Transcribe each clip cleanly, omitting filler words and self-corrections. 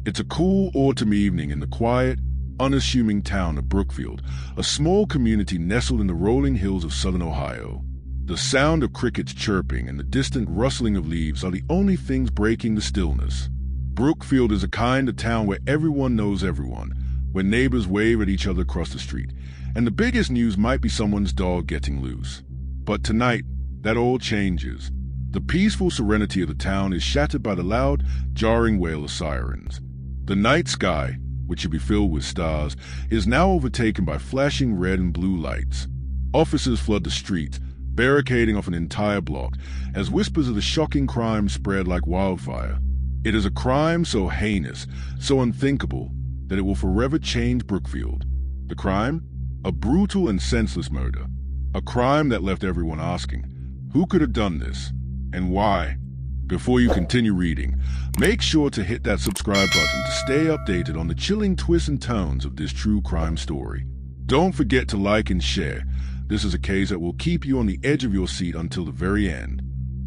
It's a cool autumn evening in the quiet, unassuming town of Brookfield, a small community nestled in the rolling hills of southern Ohio. The sound of crickets chirping and the distant rustling of leaves are the only things breaking the stillness. Brookfield is a kind of town where everyone knows everyone, where neighbors wave at each other across the street, and the biggest news might be someone's dog getting loose. But tonight, that all changes. The peaceful serenity of the town is shattered by the loud, jarring wail of sirens. The night sky, which should be filled with stars, is now overtaken by flashing red and blue lights. Officers flood the streets, barricading off an entire block, as whispers of the shocking crime spread like wildfire. It is a crime so heinous, so unthinkable, that it will forever change Brookfield. The crime? A brutal and senseless murder. A crime that left everyone asking, who could have done this? And why? Before you continue reading, make sure to hit that subscribe button to stay updated on the chilling twists and turns of this true crime story. Don't forget to like and share. This is a case that will keep you on the edge of your seat until the very end.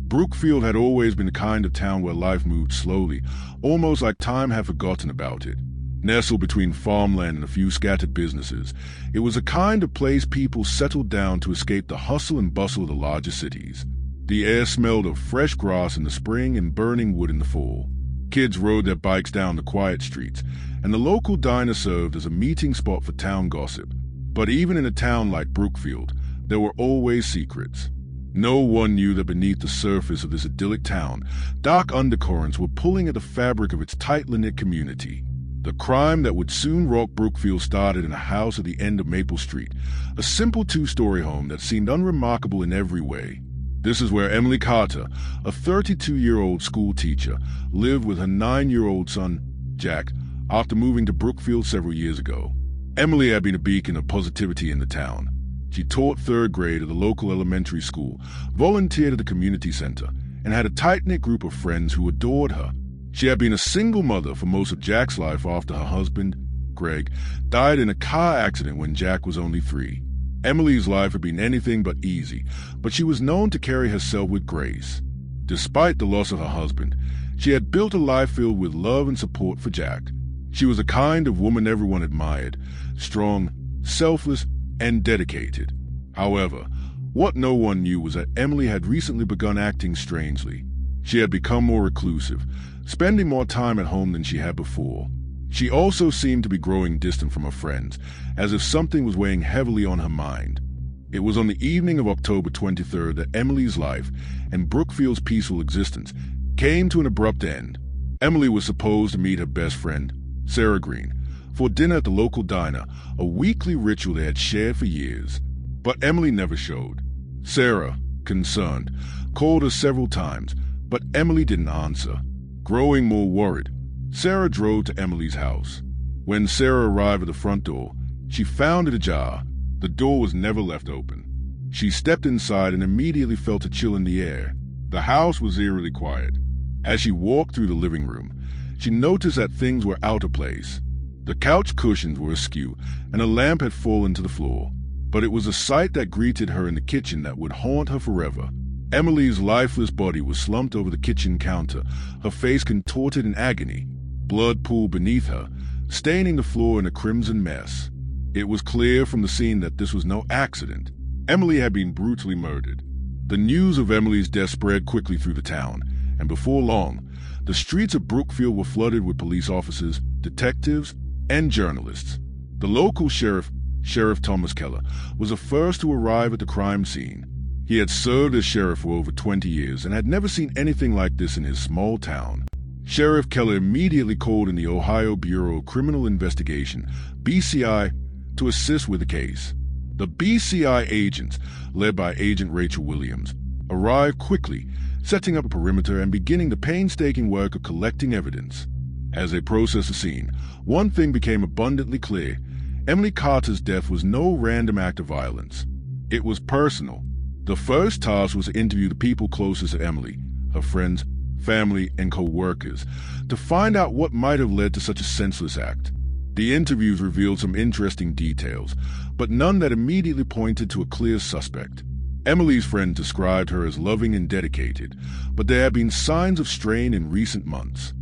Brookfield had always been the kind of town where life moved slowly, almost like time had forgotten about it. Nestled between farmland and a few scattered businesses, it was a kind of place people settled down to escape the hustle and bustle of the larger cities. The air smelled of fresh grass in the spring and burning wood in the fall. Kids rode their bikes down the quiet streets, and the local diner served as a meeting spot for town gossip. But even in a town like Brookfield, there were always secrets. No one knew that beneath the surface of this idyllic town, dark undercurrents were pulling at the fabric of its tightly knit community. The crime that would soon rock Brookfield started in a house at the end of Maple Street, a simple two-story home that seemed unremarkable in every way. This is where Emily Carter, a 32-year-old schoolteacher, lived with her 9-year-old son, Jack, after moving to Brookfield several years ago. Emily had been a beacon of positivity in the town. She taught third grade at the local elementary school, volunteered at the community center, and had a tight-knit group of friends who adored her. She had been a single mother for most of Jack's life after her husband, Greg, died in a car accident when Jack was only 3. Emily's life had been anything but easy, but she was known to carry herself with grace. Despite the loss of her husband, she had built a life filled with love and support for Jack. She was a kind of woman everyone admired, strong, selfless, and dedicated. However, what no one knew was that Emily had recently begun acting strangely. She had become more reclusive, spending more time at home than she had before. She also seemed to be growing distant from her friends, as if something was weighing heavily on her mind. It was on the evening of October 23rd that Emily's life and Brookfield's peaceful existence came to an abrupt end. Emily was supposed to meet her best friend, Sarah Green, for dinner at the local diner, a weekly ritual they had shared for years. But Emily never showed. Sarah, concerned, called her several times, but Emily didn't answer. Growing more worried, Sarah drove to Emily's house. When Sarah arrived at the front door, she found it ajar. The door was never left open. She stepped inside and immediately felt a chill in the air. The house was eerily quiet. As she walked through the living room, she noticed that things were out of place. The couch cushions were askew, and a lamp had fallen to the floor. But it was a sight that greeted her in the kitchen that would haunt her forever. Emily's lifeless body was slumped over the kitchen counter, her face contorted in agony. Blood pooled beneath her, staining the floor in a crimson mess. It was clear from the scene that this was no accident. Emily had been brutally murdered. The news of Emily's death spread quickly through the town, and before long, the streets of Brookfield were flooded with police officers, detectives, and journalists. The local sheriff, Sheriff Thomas Keller, was the first to arrive at the crime scene. He had served as sheriff for over 20 years and had never seen anything like this in his small town. Sheriff Keller immediately called in the Ohio Bureau of Criminal Investigation, BCI, to assist with the case. The BCI agents, led by Agent Rachel Williams, arrived quickly, setting up a perimeter and beginning the painstaking work of collecting evidence. As they processed the scene, one thing became abundantly clear. Emily Carter's death was no random act of violence. It was personal. The first task was to interview the people closest to Emily, her friends, family, and co-workers, to find out what might have led to such a senseless act. The interviews revealed some interesting details, but none that immediately pointed to a clear suspect. Emily's friend described her as loving and dedicated, but there had been signs of strain in recent months.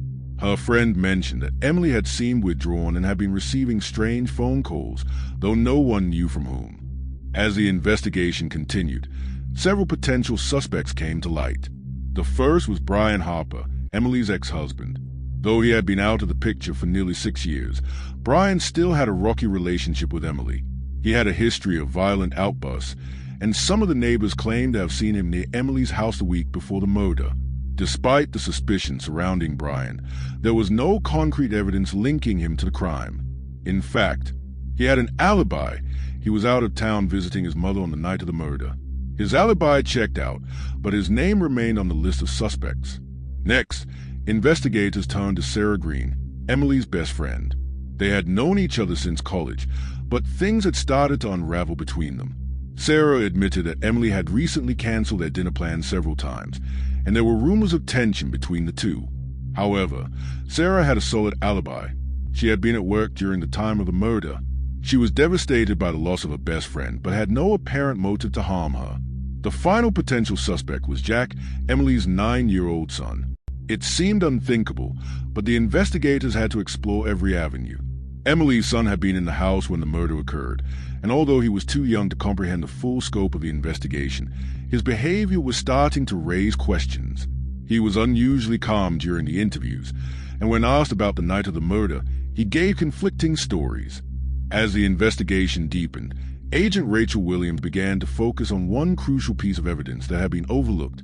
Her friend mentioned that Emily had seemed withdrawn and had been receiving strange phone calls, though no one knew from whom. As the investigation continued, several potential suspects came to light. The first was Brian Harper, Emily's ex-husband. Though he had been out of the picture for nearly 6 years, Brian still had a rocky relationship with Emily. He had a history of violent outbursts, and some of the neighbors claimed to have seen him near Emily's house the week before the murder. Despite the suspicion surrounding Brian, there was no concrete evidence linking him to the crime. In fact, he had an alibi. He was out of town visiting his mother on the night of the murder. His alibi checked out, but his name remained on the list of suspects. Next, investigators turned to Sarah Green, Emily's best friend. They had known each other since college, but things had started to unravel between them. Sarah admitted that Emily had recently canceled their dinner plans several times, and there were rumors of tension between the two. However, Sarah had a solid alibi. She had been at work during the time of the murder. She was devastated by the loss of her best friend, but had no apparent motive to harm her. The final potential suspect was Jack, Emily's 9-year-old son. It seemed unthinkable, but the investigators had to explore every avenue. Emily's son had been in the house when the murder occurred, and although he was too young to comprehend the full scope of the investigation, his behavior was starting to raise questions. He was unusually calm during the interviews, and when asked about the night of the murder, he gave conflicting stories. As the investigation deepened, Agent Rachel Williams began to focus on one crucial piece of evidence that had been overlooked: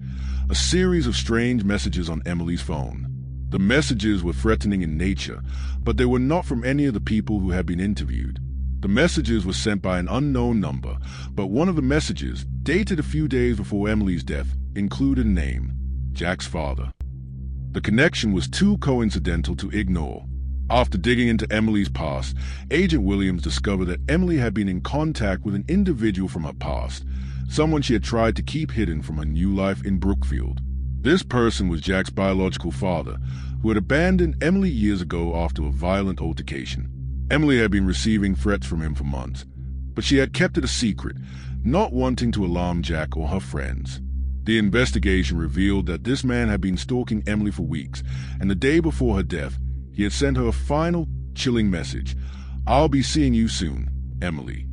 a series of strange messages on Emily's phone. The messages were threatening in nature, but they were not from any of the people who had been interviewed. The messages were sent by an unknown number, but one of the messages, dated a few days before Emily's death, included a name: Jack's father. The connection was too coincidental to ignore. After digging into Emily's past, Agent Williams discovered that Emily had been in contact with an individual from her past, someone she had tried to keep hidden from her new life in Brookfield. This person was Jack's biological father, who had abandoned Emily years ago after a violent altercation. Emily had been receiving threats from him for months, but she had kept it a secret, not wanting to alarm Jack or her friends. The investigation revealed that this man had been stalking Emily for weeks, and the day before her death, he had sent her a final, chilling message: "I'll be seeing you soon, Emily."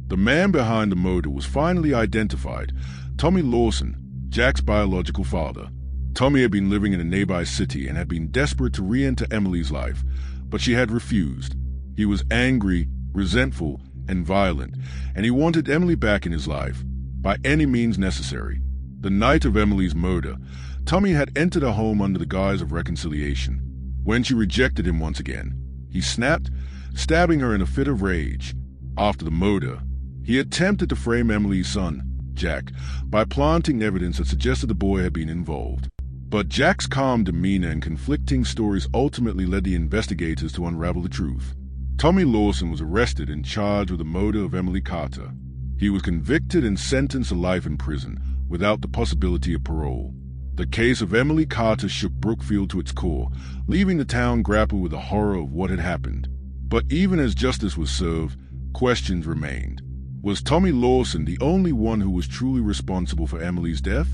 The man behind the murder was finally identified: Tommy Lawson, Jack's biological father. Tommy had been living in a nearby city and had been desperate to re-enter Emily's life, but she had refused. He was angry, resentful, and violent, and he wanted Emily back in his life, by any means necessary. The night of Emily's murder, Tommy had entered her home under the guise of reconciliation. When she rejected him once again, he snapped, stabbing her in a fit of rage. After the murder, he attempted to frame Emily's son, Jack, by planting evidence that suggested the boy had been involved. But Jack's calm demeanor and conflicting stories ultimately led the investigators to unravel the truth. Tommy Lawson was arrested and charged with the murder of Emily Carter. He was convicted and sentenced to life in prison, without the possibility of parole. The case of Emily Carter shook Brookfield to its core, leaving the town grapple with the horror of what had happened. But even as justice was served, questions remained. Was Tommy Lawson the only one who was truly responsible for Emily's death?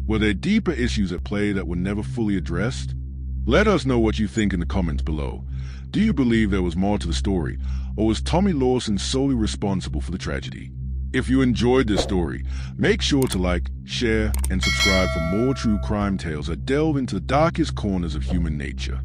Were there deeper issues at play that were never fully addressed? Let us know what you think in the comments below. Do you believe there was more to the story, or was Tommy Lawson solely responsible for the tragedy? If you enjoyed this story, make sure to like, share, and subscribe for more true crime tales that delve into the darkest corners of human nature.